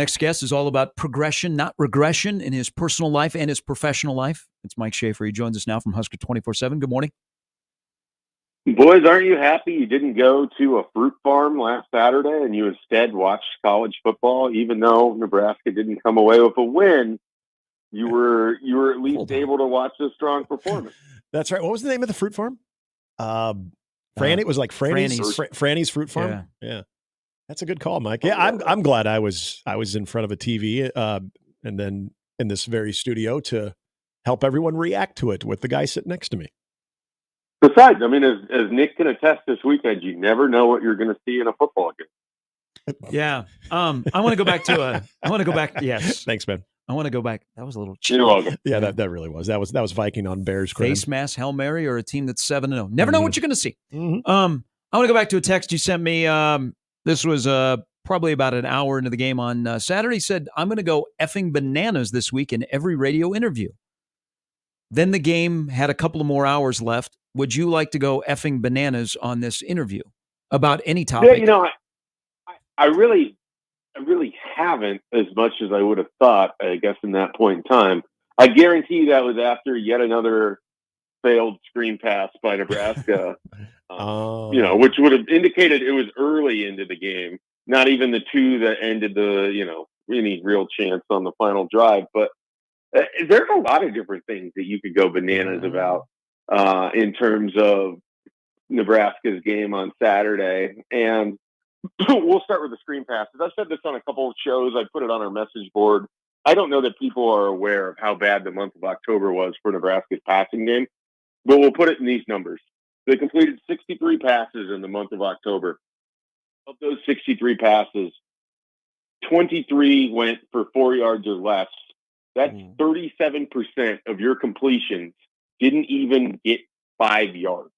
Next guest is all about progression, not regression, in his personal life and his professional life. It's Mike Schaefer. He joins us now from Husker247. Good morning. Boys, aren't you happy you didn't go to a fruit farm last Saturday and you instead watched college football? Even though Nebraska didn't come away with a win, you were at least able to watch a strong performance. That's right. What was the name of the fruit farm? It was like Franny's Fruit Farm. Yeah. That's a good call, Mike. Yeah, I'm glad I was in front of a TV and then in this very studio to help everyone react to it with the guy sitting next to me. Besides, I mean, as Nick can attest this weekend, you never know what you're going to see in a football game. Yeah. I want to go back. Yes. Thanks, man. I want to go back. That was a little cheap. You're welcome. Yeah, that really was. That was Viking on Bears. Face mask, Hail Mary, or a team that's 7-0. Never know what you're going to see. Mm-hmm. I want to go back to a text you sent me. This was probably about an hour into the game on Saturday. He said, I'm going to go effing bananas this week in every radio interview. Then the game had a couple of more hours left. Would you like to go effing bananas on this interview about any topic? Yeah, I really haven't as much as I would have thought, I guess, in that point in time. I guarantee that was after yet another failed screen pass by Nebraska, which would have indicated it was early into the game, not even the two that ended any real chance on the final drive. But there's a lot of different things that you could go bananas about in terms of Nebraska's game on Saturday. And we'll start with the screen passes. I've said this on a couple of shows. I put it on our message board. I don't know that people are aware of how bad the month of October was for Nebraska's passing game, but we'll put it in these numbers. They completed 63 passes in the month of October. Of those 63 passes, 23 went for 4 yards or less. That's 37% of your completions didn't even get 5 yards.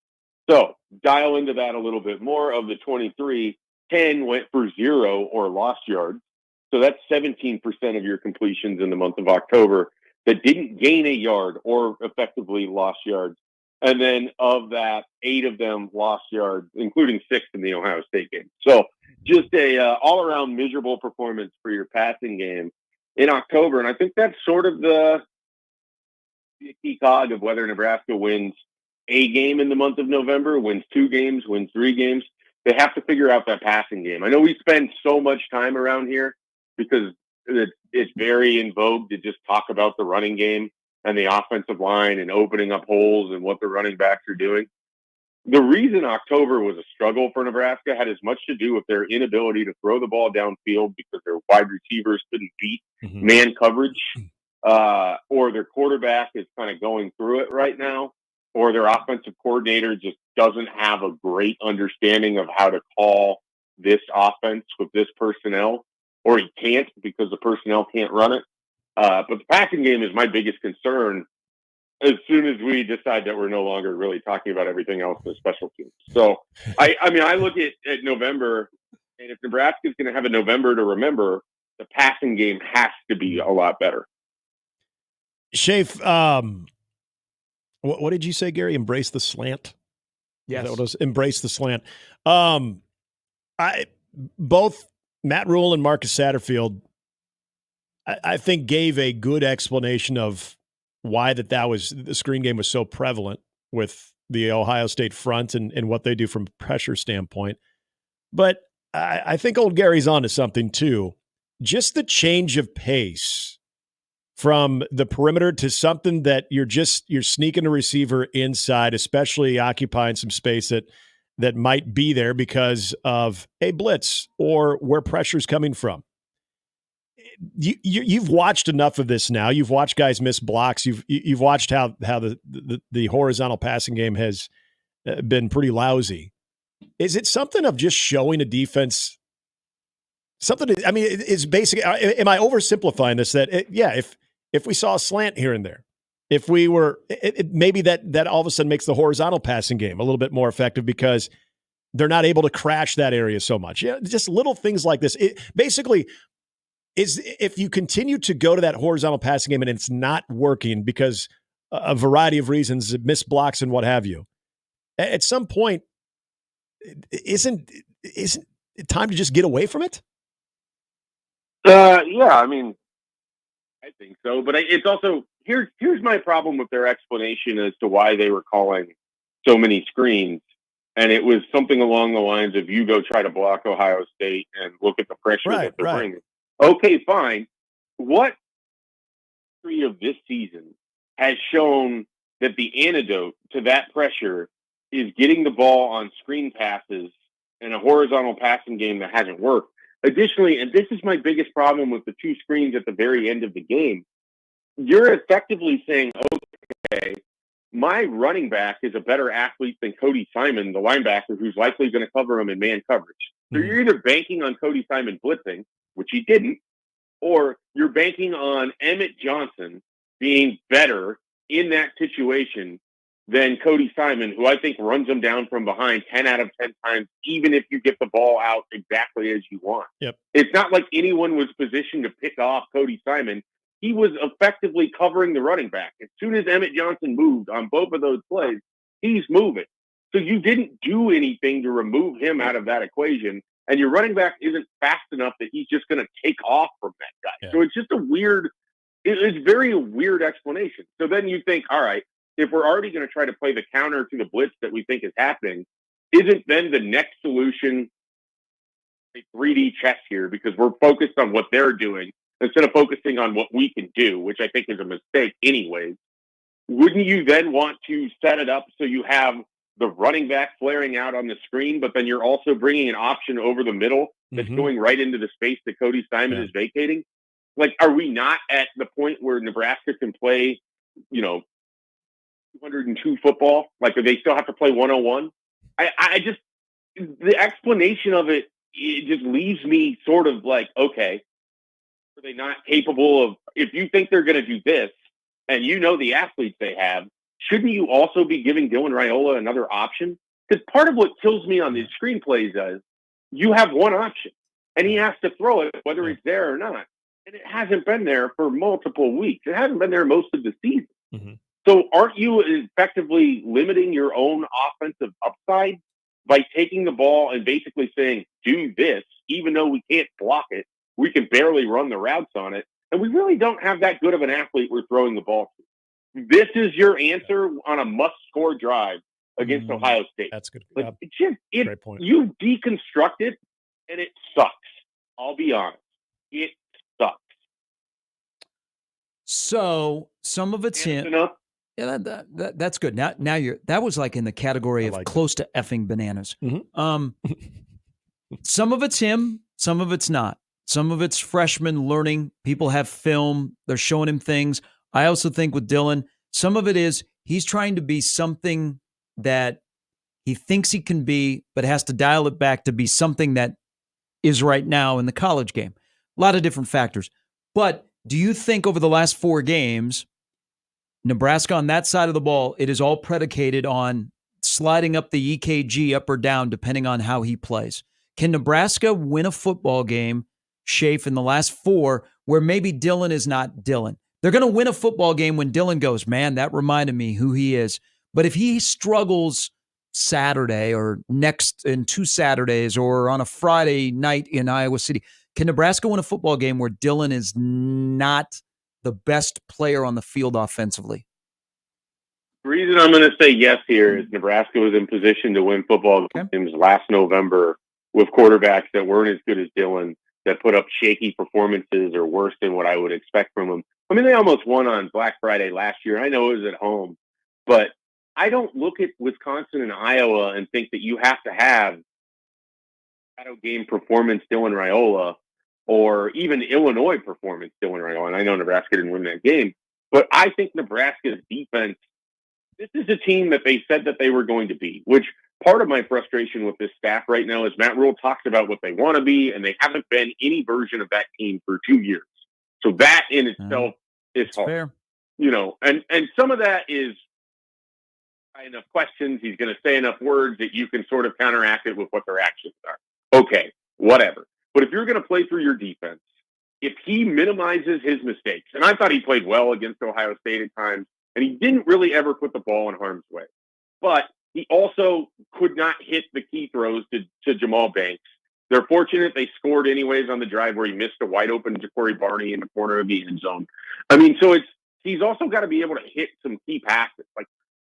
So dial into that a little bit more. Of the 23, 10 went for 0 or lost yards. So that's 17% of your completions in the month of October that didn't gain a yard or effectively lost yards. And then of that, 8 of them lost yards, including 6 in the Ohio State game. So just a all-around miserable performance for your passing game in October. And I think that's sort of the key cog of whether Nebraska wins a game in the month of November, wins 2 games, wins 3 games. They have to figure out that passing game. I know we spend so much time around here because it's very in vogue to just talk about the running game and the offensive line and opening up holes and what the running backs are doing. The reason October was a struggle for Nebraska had as much to do with their inability to throw the ball downfield because their wide receivers couldn't beat man coverage, or their quarterback is kind of going through it right now, or their offensive coordinator just doesn't have a great understanding of how to call this offense with this personnel, or he can't because the personnel can't run it. But the passing game is my biggest concern as soon as we decide that we're no longer really talking about everything else in the special teams. So, I look at November, and if Nebraska is going to have a November to remember, the passing game has to be a lot better. Schaef, what did you say, Gary? Embrace the slant? Yes. Is that what it was? Embrace the slant. Both Matt Rule and Marcus Satterfield, I think, gave a good explanation of why the screen game was so prevalent with the Ohio State front and what they do from a pressure standpoint. But I think old Gary's onto something too. Just the change of pace from the perimeter to something that you're sneaking a receiver inside, especially occupying some space that might be there because of a blitz or where pressure's coming from. You've watched enough of this now. You've watched guys miss blocks. You've watched how the horizontal passing game has been pretty lousy. Is it something of just showing a defense something? It's basically. Am I oversimplifying this? That if we saw a slant here and there, if we were maybe that all of a sudden makes the horizontal passing game a little bit more effective because they're not able to crash that area so much. Yeah, just little things like this. It basically is if you continue to go to that horizontal passing game and it's not working because a variety of reasons, missed blocks and what have you, at some point, isn't it time to just get away from it? Yeah, I mean, I think so, but it's also here's my problem with their explanation as to why they were calling so many screens, and it was something along the lines of you go try to block Ohio State and look at the pressure that they're bringing. Okay, fine. What history of this season has shown that the antidote to that pressure is getting the ball on screen passes in a horizontal passing game that hasn't worked? Additionally, and this is my biggest problem with the two screens at the very end of the game, you're effectively saying, okay, my running back is a better athlete than Cody Simon, the linebacker, who's likely going to cover him in man coverage. So you're either banking on Cody Simon blitzing, which he didn't, or you're banking on Emmett Johnson being better in that situation than Cody Simon, who I think runs him down from behind 10 out of 10 times, even if you get the ball out exactly as you want. Yep. It's not like anyone was positioned to pick off Cody Simon. He was effectively covering the running back. As soon as Emmett Johnson moved on both of those plays, he's moving. So you didn't do anything to remove him out of that equation. And your running back isn't fast enough that he's just going to take off from that guy. Yeah. So it's just it's very weird explanation. So then you think, all right, if we're already going to try to play the counter to the blitz that we think is happening, isn't then the next solution a 3D chess here, because we're focused on what they're doing instead of focusing on what we can do, which I think is a mistake anyways? Wouldn't you then want to set it up so you have the running back flaring out on the screen, but then you're also bringing an option over the middle that's going right into the space that Cody Simon is vacating? Like, are we not at the point where Nebraska can play, 202 football? Like, do they still have to play 101? I just, the explanation of it just leaves me sort of like, okay, are they not capable of, if you think they're going to do this and the athletes they have, shouldn't you also be giving Dylan Raiola another option? Because part of what kills me on these screenplays is you have one option and he has to throw it whether it's there or not. And it hasn't been there for multiple weeks. It hasn't been there most of the season. So aren't you effectively limiting your own offensive upside by taking the ball and basically saying, do this, even though we can't block it? We can barely run the routes on it. And we really don't have that good of an athlete we're throwing the ball to. This is your answer on a must-score drive against Ohio State. That's good. Like, Great point. You deconstruct it, and it sucks. I'll be honest. It sucks. So some of it's him. Yeah, that's good. Now that was like in the category of close to effing bananas. Some of it's him, some of it's not. Some of it's freshman learning. People have film. They're showing him things. I also think with Dylan, some of it is he's trying to be something that he thinks he can be, but has to dial it back to be something that is right now in the college game. A lot of different factors. But do you think over the last 4 games, Nebraska on that side of the ball, it is all predicated on sliding up the EKG up or down depending on how he plays? Can Nebraska win a football game, Schaef, in the last 4 where maybe Dylan is not Dylan? They're going to win a football game when Dylan goes, man, that reminded me who he is. But if he struggles Saturday or next in 2 Saturdays or on a Friday night in Iowa City, can Nebraska win a football game where Dylan is not the best player on the field offensively? The reason I'm going to say yes here is Nebraska was in position to win football games last November with quarterbacks that weren't as good as Dylan, that put up shaky performances or worse than what I would expect from them. I mean, they almost won on Black Friday last year. I know it was at home, but I don't look at Wisconsin and Iowa and think that you have to have shadow game performance Dylan Raiola, or even Illinois performance Dylan Raiola. And I know Nebraska didn't win that game, but I think Nebraska's defense, this is a team that they said that they were going to be, which part of my frustration with this staff right now is Matt Rule talks about what they want to be, and they haven't been any version of that team for 2 years. So that in itself is hard. Fair. And some of that is enough questions. He's going to say enough words that you can sort of counteract it with what their actions are. Okay, whatever. But if you're going to play through your defense, if he minimizes his mistakes, and I thought he played well against Ohio State at times, and he didn't really ever put the ball in harm's way, but he also could not hit the key throws to Jamal Banks They're fortunate they scored anyways on the drive where he missed a wide open Ja'Cory Barney in the corner of the end zone. I mean, so he's also got to be able to hit some key passes. Like,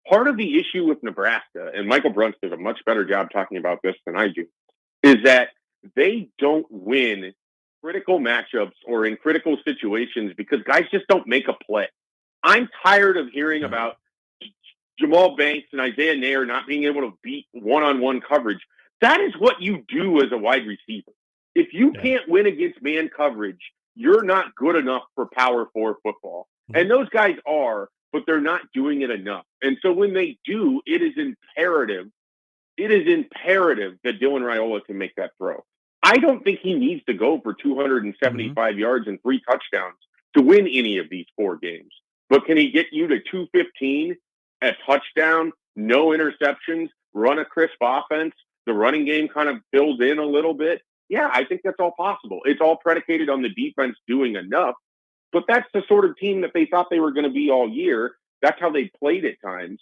part of the issue with Nebraska, and Michael Bruns does a much better job talking about this than I do, is that they don't win critical matchups or in critical situations because guys just don't make a play. I'm tired of hearing about Jamal Banks and Isaiah Nair not being able to beat one-on-one coverage. That is what you do as a wide receiver. If you can't win against man coverage, you're not good enough for Power 4 football. And those guys are, but they're not doing it enough. And so when they do, it is imperative that Dylan Raiola can make that throw. I don't think he needs to go for 275 yards and 3 touchdowns to win any of these 4 games. But can he get you to 215, a touchdown, no interceptions, run a crisp offense, the running game kind of fills in a little bit? Yeah, I think that's all possible. It's all predicated on the defense doing enough. But that's the sort of team that they thought they were going to be all year. That's how they played at times.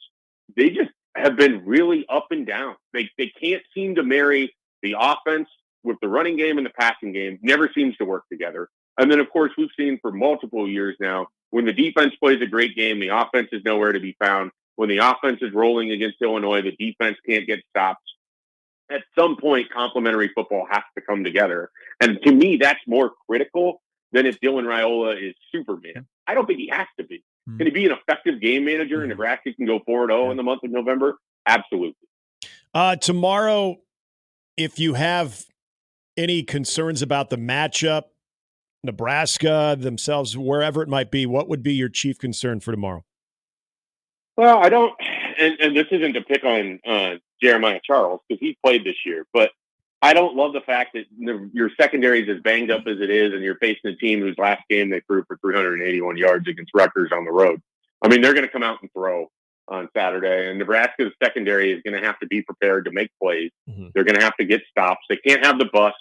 They just have been really up and down. They can't seem to marry the offense with the running game and the passing game. Never seems to work together. And then, of course, we've seen for multiple years now, when the defense plays a great game, the offense is nowhere to be found. When the offense is rolling against Illinois, the defense can't get stopped. At some point, complementary football has to come together. And to me, that's more critical than if Dylan Raiola is Superman. I don't think he has to be. Can he be an effective game manager and Nebraska can go 4-0 in the month of November? Absolutely. Tomorrow, if you have any concerns about the matchup, Nebraska themselves, wherever it might be, what would be your chief concern for tomorrow? Well, I don't, and this isn't to pick on Jeremiah Charles because he played this year, but I don't love the fact that your secondary is as banged up as it is, and you're facing a team whose last game they threw for 381 yards against Rutgers on the road. I mean, they're going to come out and throw on Saturday, and Nebraska's secondary is going to have to be prepared to make plays. They're going to have to get stops. They can't have the bus.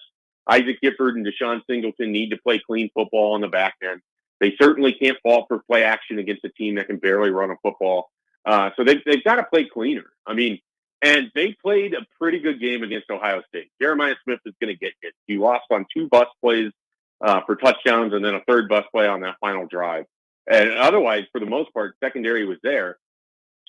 Isaac Gifford and Deshaun Singleton need to play clean football on the back end. They certainly can't fall for play action against a team that can barely run a football. So they've got to play cleaner. I mean, and they played a pretty good game against Ohio State. Jeremiah Smith is going to get hit. He lost on 2 bus plays for touchdowns and then a 3rd bus play on that final drive. And otherwise, for the most part, secondary was there.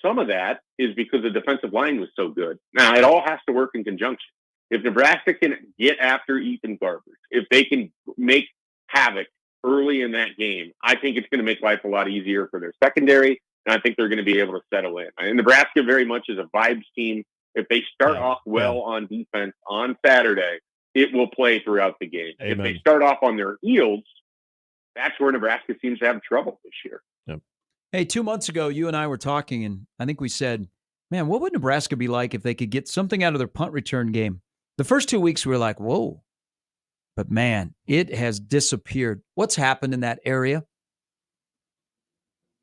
Some of that is because the defensive line was so good. Now, it all has to work in conjunction. If Nebraska can get after Ethan Garbers, if they can make havoc early in that game, I think it's going to make life a lot easier for their secondary, and I think they're going to be able to settle in. And Nebraska very much is a vibes team. If they start off well on defense on Saturday, it will play throughout the game. If they start off on their heels, that's where Nebraska seems to have trouble this year. Hey, 2 months ago, you and I were talking, and I think we said, man, what would Nebraska be like if they could get something out of their punt return game? The first 2 weeks, we were like, whoa. But, man, it has disappeared. What's happened in that area?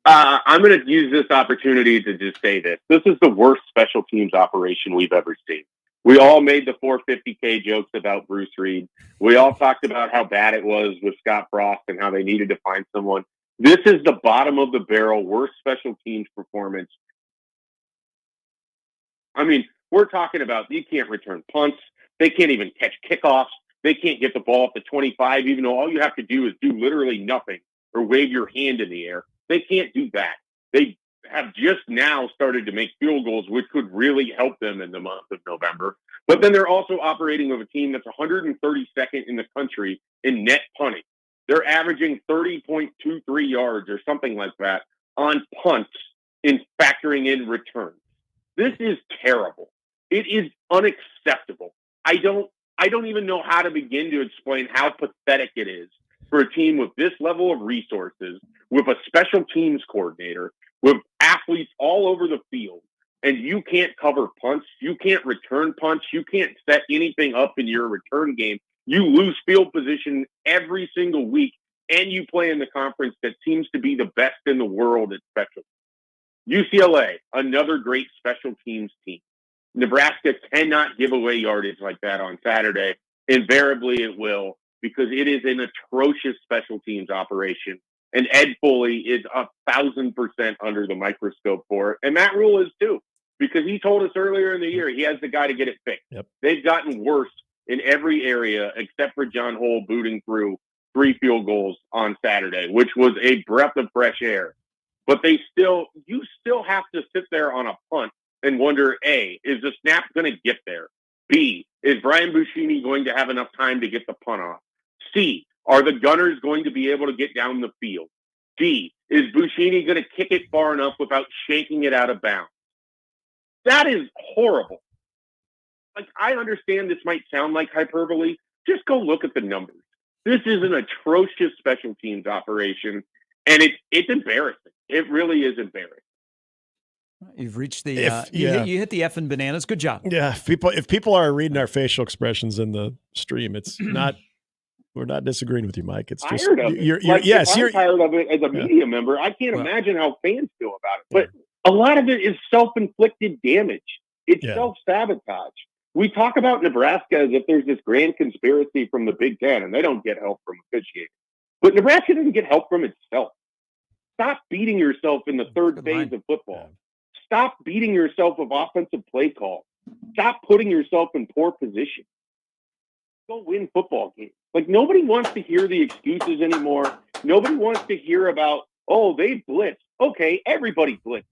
I'm going to use this opportunity to just say this. This is the worst special teams operation we've ever seen. We all made the 450K jokes about Bruce Reed. We all talked about how bad it was with Scott Frost and how they needed to find someone. This is the bottom of the barrel, worst special teams performance. I mean, we're talking about you can't return punts. They can't even catch kickoffs. They can't get the ball up to 25, even though all you have to do is do literally nothing or wave your hand in the air. They can't do that. They have just now started to make field goals, which could really help them in the month of November. But then they're also operating with a team that's 132nd in the country in net punting. They're averaging 30.23 yards or something like that on punts in factoring in returns. This is terrible. It is unacceptable. I don't even know how to begin to explain how pathetic it is for a team with this level of resources, with a special teams coordinator, with athletes all over the field, and you can't cover punts, you can't return punts, you can't set anything up in your return game. You lose field position every single week, and you play in the conference that seems to be the best in the world at special. UCLA, another great special teams team. Nebraska cannot give away yardage like that on Saturday. Invariably, it will, because it is an atrocious special teams operation. And Ed Foley is 1,000% under the microscope for it. And Matt Rule is too, because he told us earlier in the year he has the guy to get it fixed. They've gotten worse in every area except for John Hole booting through 3 field goals on Saturday, which was a breath of fresh air. But you still have to sit there on a punt and wonder, A, is the snap going to get there? B, is Brian Buschini going to have enough time to get the punt off? C, are the gunners going to be able to get down the field? D, is Buschini going to kick it far enough without shaking it out of bounds? That is horrible. Like, I understand this might sound like hyperbole. Just go look at the numbers. This is an atrocious special teams operation, and it's embarrassing. It really is embarrassing. You've reached the you hit the F and bananas. Good job. Yeah, if people are reading our facial expressions in the stream, it's not. We're not disagreeing with you, Mike. It's just tired of it. You're tired of it as a media member. I can't imagine how fans feel about it. But a lot of it is self-inflicted damage. It's self-sabotage. We talk about Nebraska as if there's this grand conspiracy from the Big Ten, and they don't get help from officiating. But Nebraska doesn't get help from itself. Stop beating yourself in the third phase of football. Stop beating yourself with offensive play call. Stop putting yourself in poor position. Go win football games. Like, nobody wants to hear the excuses anymore. Nobody wants to hear about, they blitzed. Okay, everybody blitzed.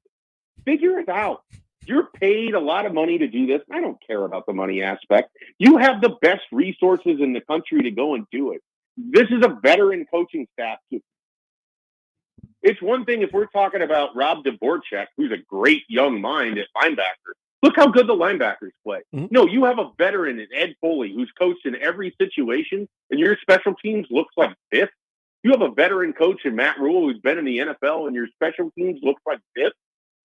Figure it out. You're paid a lot of money to do this. I don't care about the money aspect. You have the best resources in the country to go and do it. This is a veteran coaching staff too. It's one thing if we're talking about Rob Dvorak, who's a great young mind at linebacker. Look how good the linebackers play. Mm-hmm. No, you have a veteran in Ed Foley who's coached in every situation, and your special teams looks like this. You have a veteran coach in Matt Rule who's been in the NFL, and your special teams looks like this.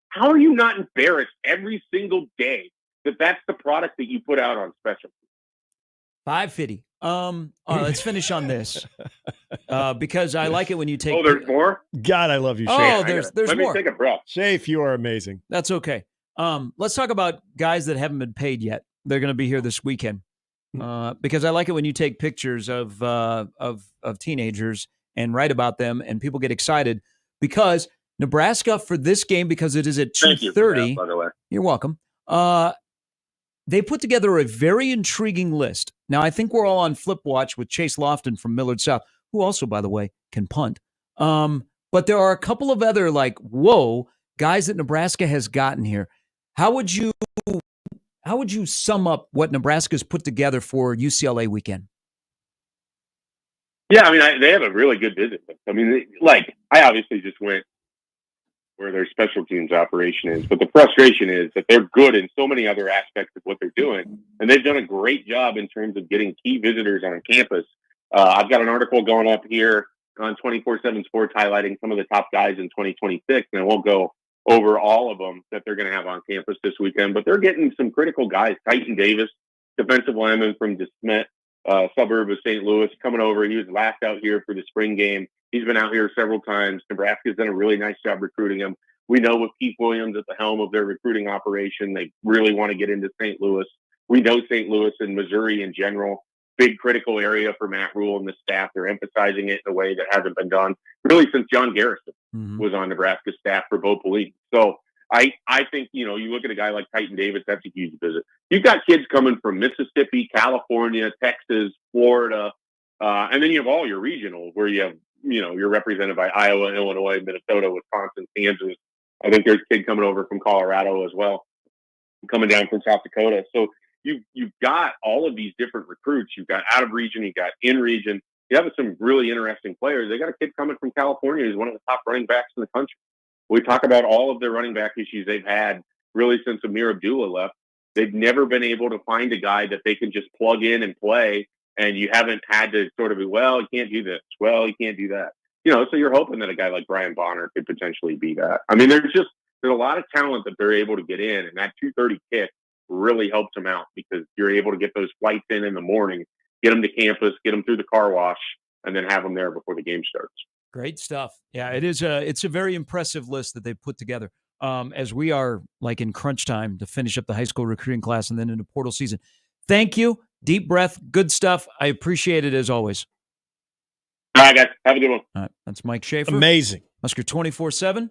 How are you not embarrassed every single day that that's the product that you put out on special teams? 550. All right, let's finish on this because I like it when you take. Oh, there's more? God, I love you, Schaef. Oh, there's Let more. Let me take a breath. Schaef, you are amazing. That's okay. Let's talk about guys that haven't been paid yet. They're going to be here this weekend because I like it when you take pictures of teenagers and write about them, and people get excited because Nebraska for this game, because it is at 2:30. By the way, you're welcome. They put together a very intriguing list. Now, I think we're all on flip watch with Chase Lofton from Millard South, who also, by the way, can punt. But there are a couple of other guys that Nebraska has gotten here. How would you sum up what Nebraska's put together for UCLA weekend? Yeah, I mean, they have a really good visit. I mean, I obviously just went where their special teams operation is, but the frustration is that they're good in so many other aspects of what they're doing, and they've done a great job in terms of getting key visitors on campus. I've got an article going up here on 247 Sports highlighting some of the top guys in 2026, and I won't go over all of them that they're going to have on campus this weekend, but they're getting some critical guys. Titan Davis, defensive lineman from DeSmet, suburb of St. Louis, coming over. He was last out here for the spring game. He's been out here several times. Nebraska's done a really nice job recruiting him. We know with Keith Williams at the helm of their recruiting operation, they really want to get into St. Louis. We know St. Louis and Missouri in general, big critical area for Matt Rule and the staff. They're emphasizing it in a way that hasn't been done really since John Garrison was on Nebraska's staff for Bo Pelini. So I think, you look at a guy like Titan Davis, that's a huge visit. You've got kids coming from Mississippi, California, Texas, Florida, and then you have all your regional where you have, you're represented by Iowa, Illinois, Minnesota, Wisconsin, Kansas. I think there's a kid coming over from Colorado as well, coming down from South Dakota. So you've got all of these different recruits. You've got out of region, you got in region. You have some really interesting players. They got a kid coming from California who's one of the top running backs in the country. We talk about all of their running back issues they've had really since Amir Abdullah left. They've never been able to find a guy that they can just plug in and play, and you haven't had to sort of be, well, he can't do this. Well, he can't do that. So you're hoping that a guy like Brian Bonner could potentially be that. I mean, there's a lot of talent that they're able to get in, and that 2:30 kick really helps them out because you're able to get those flights in the morning, get them to campus, get them through the car wash, and then have them there before the game starts. Great stuff. Yeah, it's a very impressive list that they've put together as we are in crunch time to finish up the high school recruiting class and then into portal season. Thank you. Deep breath. Good stuff. I appreciate it as always. All right, guys. Have a good one. All right. That's Mike Schaefer. Amazing. Husker247.